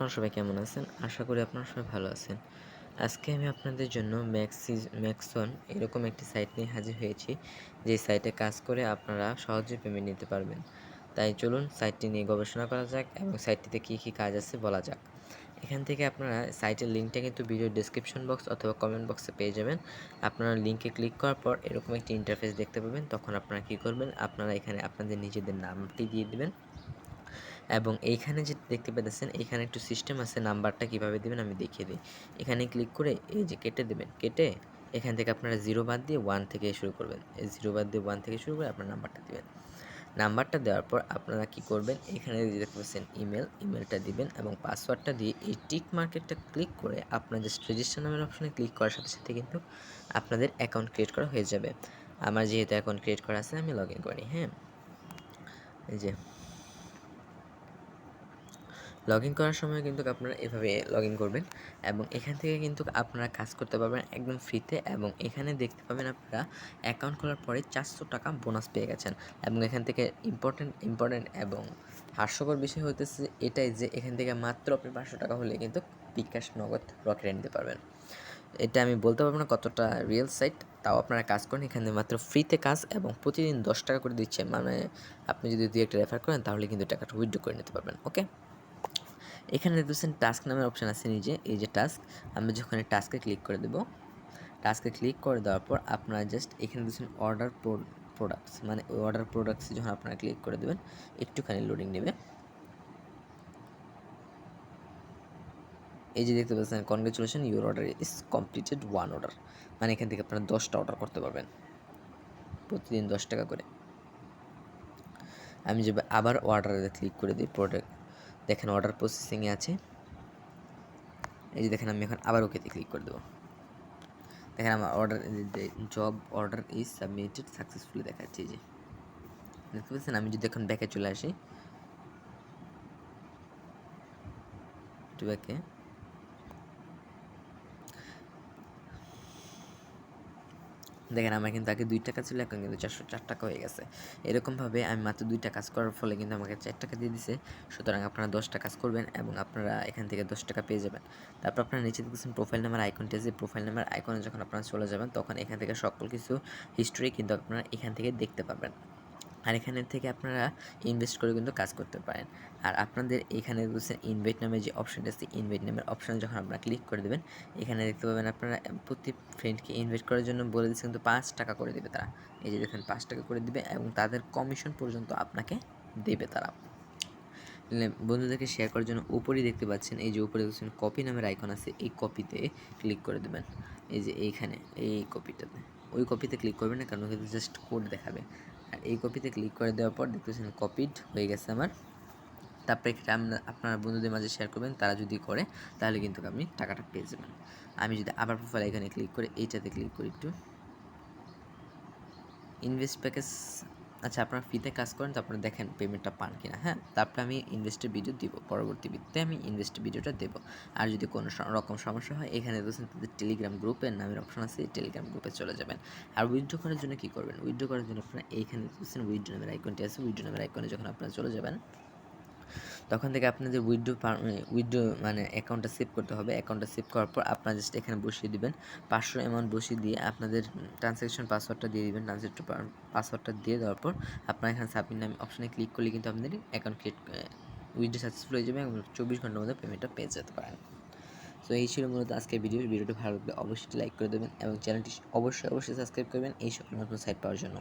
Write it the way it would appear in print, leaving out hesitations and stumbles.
আপনারা সবাই কেমন আছেন? আশা করি আপনারা সবাই ভালো আছেন। আজকে আমি আপনাদের জন্য ম্যাক্সন এরকম একটি সাইট নিয়ে হাজির হয়েছি, যে সাইটে কাজ করে আপনারা সহজে পেমেন্ট নিতে পারবেন। তাই চলুন সাইটটি নিয়ে গবেষণা করা যাক এবং সাইটটিতে কী কী কাজ আছে বলা যাক। এখান থেকে আপনারা সাইটের লিঙ্কটা কিন্তু ভিডিও ডেসক্রিপশন বক্স অথবা কমেন্ট বক্সে পেয়ে যাবেন। আপনারা লিঙ্কে ক্লিক করার পর এরকম একটি ইন্টারফেস দেখতে পাবেন। তখন আপনারা কী করবেন? আপনারা এখানে আপনাদের নিজেদের নামটি দিয়ে দিবেন এবং এইখানে যে দেখতে পেতেছেন এখানে একটু সিস্টেম আছে, নাম্বারটা কিভাবে দিবেন আমি দেখিয়ে দিই। এখানে ক্লিক করে এই যে কেটে দেবেন, কেটে এখান থেকে আপনারা 0 বাদ দিয়ে 1 থেকে শুরু করবেন। এই 0 বাদ দিয়ে 1 থেকে শুরু করে আপনার নাম্বারটা দিবেন। নাম্বারটা দেওয়ার পর আপনারা কি করবেন, এখানে যে দেখতে পাচ্ছেন ইমেলটা দিবেন এবং পাসওয়ার্ডটা দিয়ে এই টিক মার্কেটটা ক্লিক করে আপনার জাস্ট রেজিস্টার নামের অপশনে ক্লিক করার সাথে সাথে কিন্তু আপনাদের অ্যাকাউন্ট ক্রিয়েট করা হয়ে যাবে। আমার যেহেতু অ্যাকাউন্ট ক্রিয়েট করা আছে আমি লগ ইন করি। হ্যাঁ, এই যে লগ ইন করার সময় কিন্তু আপনারা এভাবে লগ ইন করবেন এবং এখান থেকে কিন্তু আপনারা কাজ করতে পারবেন একদম ফ্রিতে। এবং এখানে দেখতে পাবেন আপনারা অ্যাকাউন্ট খোলার পরে 400 টাকা বোনাস পেয়ে গেছেন। এবং এখান থেকে ইম্পর্টেন্ট এবং হাস্যকর বিষয় হতেছে এটাই যে এখান থেকে মাত্র আপনি 500 টাকা হলে কিন্তু বিকাশ নগদ রকেট নিতে পারবেন। এটা আমি বলতে পারবো না কতটা রিয়েল সাইট, তাও আপনারা কাজ করেন। এখানে মাত্র ফ্রিতে কাজ এবং প্রতিদিন 10 টাকা করে দিচ্ছে, মানে আপনি যদি 2-1টা রেফার করেন তাহলে কিন্তু টাকাটা উইথড্র করে নিতে পারবেন। ওকে, এখানে দেখতেছেন টাস্ক নামের অপশান আছে নিচে, এই যে টাস্ক। আমি যখন এই টাস্কে ক্লিক করে দেবো, টাস্কে ক্লিক করে দেওয়ার পর আপনারা জাস্ট এখানে দেখছেন অর্ডার প্রোডাক্টস, মানে ওই অর্ডার প্রোডাক্টসে যখন আপনারা ক্লিক করে দেবেন একটুখানি লোডিং নেবে। এই যে দেখতে পাচ্ছেন congratulation your order is completed 1 order, মানে এখান থেকে আপনারা 10টা অর্ডার করতে পারবেন প্রতিদিন 10 টাকা করে। আমি যে আবার অর্ডারে ক্লিক করে দিই, প্রোডাক্ট দেখেন অর্ডার প্রসেসিংয়ে আছে। এই যে দেখেন আমি এখন আবার ওকেতে ক্লিক করে দেবো। দেখেন আমার order, job order is submitted successfully দেখাচ্ছে। এই যে দেখতে পাচ্ছেন। আমি যদি এখন ব্যাকে চলে আসি, একটু ব্যাকে, দেখেন আমার কিন্তু আগে 2 টাকা ছিল, এখন কিন্তু 404 টাকা হয়ে গেছে। এরকমভাবে আমি মাত্র 2টা কাজ করার ফলে কিন্তু আমাকে 4 টাকা দিয়ে দিছে। সুতরাং আপনারা 10টা কাজ করবেন এবং আপনারা এখান থেকে 10 টাকা পেয়ে যাবেন। তারপর আপনারা নিচে দেখতেছেন প্রোফাইল নাম্বার আইকনটি আছে। প্রোফাইল নাম্বার আইকনে যখন আপনারা চলে যাবেন তখন এখান থেকে সকল কিছু হিস্ট্রি কিন্তু আপনারা এখান থেকে দেখতে পাবেন। আর এখানে থেকে আপনারা ইনভেস্ট করে কিন্তু কাজ করতে পারেন। আর আপনাদের এখানে দেখছেন ইনভাইট নামে যে অপশানটা আছে, ইনভাইট নামের অপশানে যখন আপনারা ক্লিক করে দেবেন এখানে দেখতে পাবেন আপনারা প্রতি ফ্রেন্ডকে ইনভাইট করার জন্য বলে দিচ্ছে কিন্তু 5 টাকা করে দেবে তারা। এই যে দেখেন 5 টাকা করে দিবে এবং তাদের কমিশন পর্যন্ত আপনাকে দেবে তারা। বন্ধুদেরকে শেয়ার করার জন্য উপরেই দেখতে পাচ্ছেন, এই যে উপরে দেখছেন কপি নামের আইকন আছে, এই কপিতে ক্লিক করে দেবেন। এই যে এইখানে এই কপিটাতে, ওই কপিতে ক্লিক করবেন না, কারণ ওখানে জাস্ট কোড দেখাবে। আর এই কপিতে ক্লিক করে দেওয়ার পর দেখতেছেন কপিড হয়ে গেছে আমার। তারপরে এটা আপনার বন্ধুদের মাঝে শেয়ার করবেন, তারা যদি করে তাহলে কিন্তু আপনি টাকাটা পেয়ে যাবেন। আমি যদি আবার প্রোফাইল এখানে ক্লিক করে এইটাতে ক্লিক করি, একটু ইনভেস্ট প্যাকেজ, আচ্ছা আপনারা ফ্রিতে কাজ করেন তো আপনারা দেখেন পেমেন্টটা পান কিনা। হ্যাঁ, তারপরে আমি ইনভেস্টের ভিডিও দিব, পরবর্তী ভিডিওতে আমি ইনভেস্টের ভিডিওটা দেবো। আর যদি কোনো রকম সমস্যা হয় এখানে দেখছেন তাদের টেলিগ্রাম গ্রুপের নামের অপশন আছে, এই টেলিগ্রাম গ্রুপে চলে যাবেন। আর উইথড্র করার জন্য কী করবেন, উইথড্র করার জন্য আপনারা এইখানে দেখছেন উইথড্র নামের আইকনটি আছে, উইথড্র নামের আইকনে যখন আপনারা চলে যাবেন তখন থেকে আপনাদের উইথড্র মানে অ্যাকাউন্টটা সেভ করতে হবে। অ্যাকাউন্টটা সেভ করার পর আপনারা জাস্ট এখানে বসিয়ে দিবেন 500 অ্যামাউন্ট বসিয়ে দিয়ে আপনাদের ট্রানজ্যাকশন পাসওয়ার্ডটা দিয়ে দিবেন। ট্রানজ্যাকশন পাসওয়ার্ডটা দিয়ে দেওয়ার পর আপনারা এখানে সাবমিট নামে অপশানে ক্লিক করলে কিন্তু আপনাদের অ্যাকাউন্ট উইথড্র সাকসেসফুল হয়ে যাবে এবং 24 ঘন্টার মধ্যে পেমেন্টটা পেয়ে যেতে পারেন। সো এই ছিল মূলত আজকের ভিডিওটি ভালো লাগলে অবশ্যই লাইক করে দেবেন এবং চ্যানেলটি অবশ্যই সাবস্ক্রাইব করবেন এই সকল নতুন সাইট পাওয়ার জন্য।